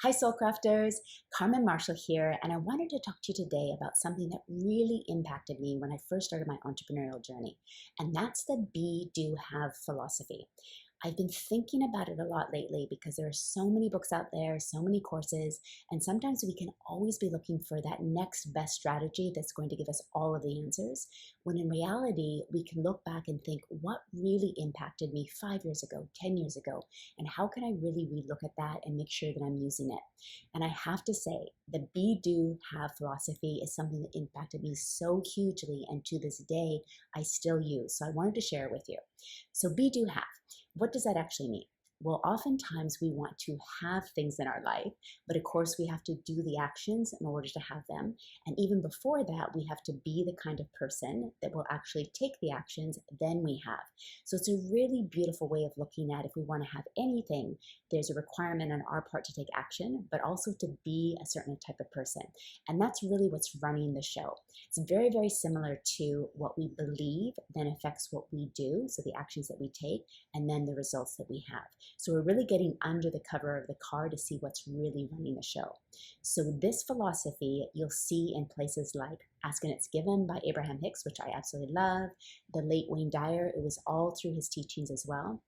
Hi Soul Crafters, Carmen Marshall here, and I wanted to talk to you today about something that really impacted me when I first started my entrepreneurial journey, and that's the be, do, have philosophy. I've been thinking about it a lot lately because there are so many books out there, so many courses, and sometimes we can always be looking for that next best strategy that's going to give us all of the answers, when in reality, we can look back and think, what really impacted me 5 years ago, 10 years ago, and how can I really relook at that and make sure that I'm using it? And I have to say, the be, do, have philosophy is something that impacted me so hugely, and to this day, I still use. So I wanted to share it with you. So be, do, have. What does that actually mean? Well, oftentimes we want to have things in our life, but of course we have to do the actions in order to have them. And even before that, we have to be the kind of person that will actually take the actions, then we have. So it's a really beautiful way of looking at if we want to have anything, there's a requirement on our part to take action, but also to be a certain type of person. And that's really what's running the show. It's very, very similar to what we believe then affects what we do, so the actions that we take, and then the results that we have. So we're really getting under the cover of the car to see what's really running the show. So this philosophy you'll see in places like Ask and It's Given by Abraham-Hicks, which I absolutely love, the late Wayne Dyer, it was all through his teachings as well.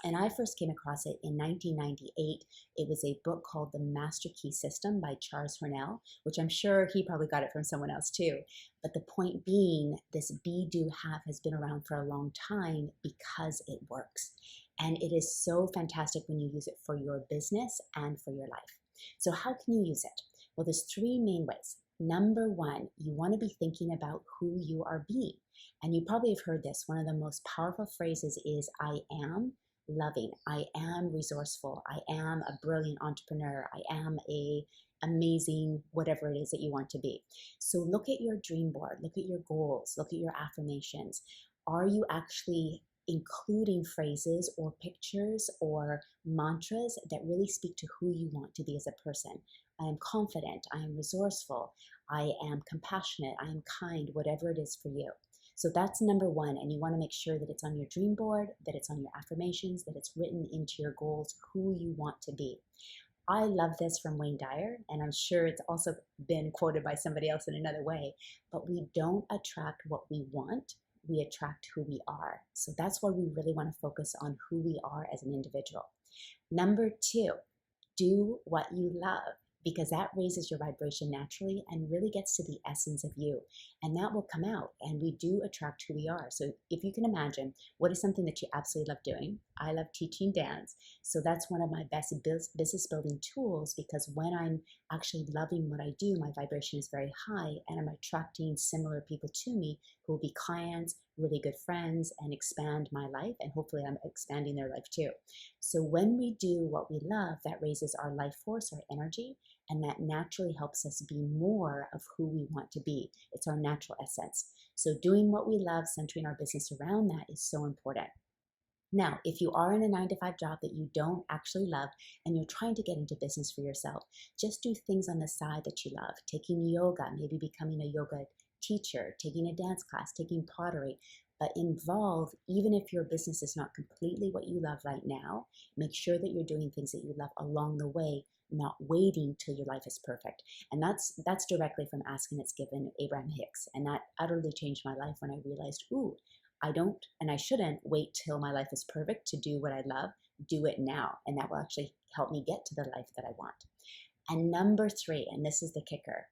And I first came across it in 1998. It was a book called The MasterKey System by Haanel, which I'm sure he probably got it from someone else too. But the point being, this be, do, have has been around for a long time because it works. And it is so fantastic when you use it for your business and for your life. So how can you use it? Well, there's three main ways. Number one, you want to be thinking about who you are being. And you probably have heard this. One of the most powerful phrases is, I am loving, I am resourceful, I am a brilliant entrepreneur, I am a amazing whatever it is that you want to be. So look at your dream board, look at your goals, look at your affirmations. Are you actually including phrases or pictures or mantras that really speak to who you want to be as a person? I am confident, I am resourceful, I am compassionate, I am kind, whatever it is for you. So that's number one, and you want to make sure that it's on your dream board, that it's on your affirmations, that it's written into your goals, who you want to be. I love this from Wayne Dyer, and I'm sure it's also been quoted by somebody else in another way, but we don't attract what we want, we attract who we are. So that's why we really want to focus on who we are as an individual. Number two, do what you love, because that raises your vibration naturally and really gets to the essence of you. And that will come out, and we do attract who we are. So if you can imagine, what is something that you absolutely love doing? I love teaching dance. So that's one of my best business building tools, because when I'm actually loving what I do, my vibration is very high, and I'm attracting similar people to me who will be clients, really good friends, and expand my life. And hopefully I'm expanding their life too. So when we do what we love, that raises our life force, our energy, and that naturally helps us be more of who we want to be. It's our natural essence. So doing what we love, centering our business around that is so important. Now, if you are in a 9-to-5 job that you don't actually love and you're trying to get into business for yourself, just do things on the side that you love. Taking yoga, maybe becoming a yoga teacher, taking a dance class, taking pottery, but involve, even if your business is not completely what you love right now, make sure that you're doing things that you love along the way, not waiting till your life is perfect. And that's directly from Ask and It's Given, Abraham-Hicks. And that utterly changed my life when I realized, ooh, I don't and I shouldn't wait till my life is perfect to do what I love. Do it now. And that will actually help me get to the life that I want. And number three, and this is the kicker,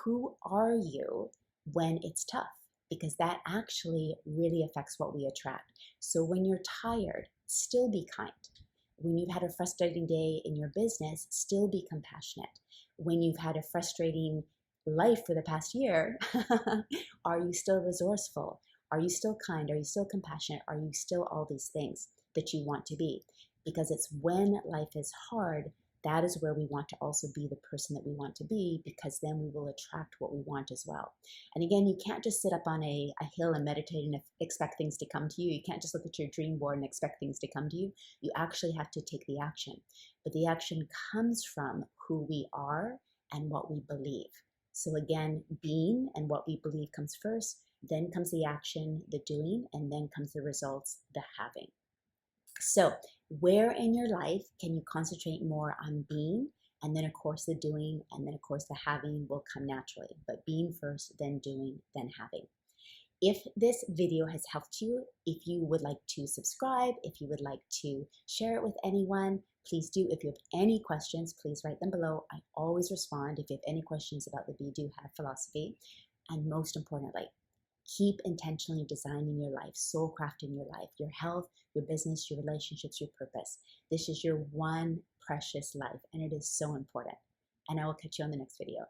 who are you when it's tough? Because that actually really affects what we attract. So when you're tired, still be kind. When you've had a frustrating day in your business, still be compassionate. When you've had a frustrating life for the past year, are you still resourceful? Are you still kind? Are you still compassionate? Are you still all these things that you want to be? Because it's when life is hard, that is where we want to also be the person that we want to be, because then we will attract what we want as well. And again, you can't just sit up on a hill and meditate and expect things to come to you. You can't just look at your dream board and expect things to come to you. You actually have to take the action. But the action comes from who we are and what we believe. So again, being and what we believe comes first, then comes the action, the doing, and then comes the results, the having. So where in your life can you concentrate more on being And then, of course, the doing, and then, of course, the having will come naturally. But being first, then doing, then having. If this video has helped you, if you would like to subscribe, if you would like to share it with anyone, please do. If you have any questions, please write them below. I always respond if you have any questions about the Be, Do, Have philosophy. And most importantly, keep intentionally designing your life, soul crafting your life, your health, your business, your relationships, your purpose. This is your one precious life, and it is so important. And I will catch you on the next video.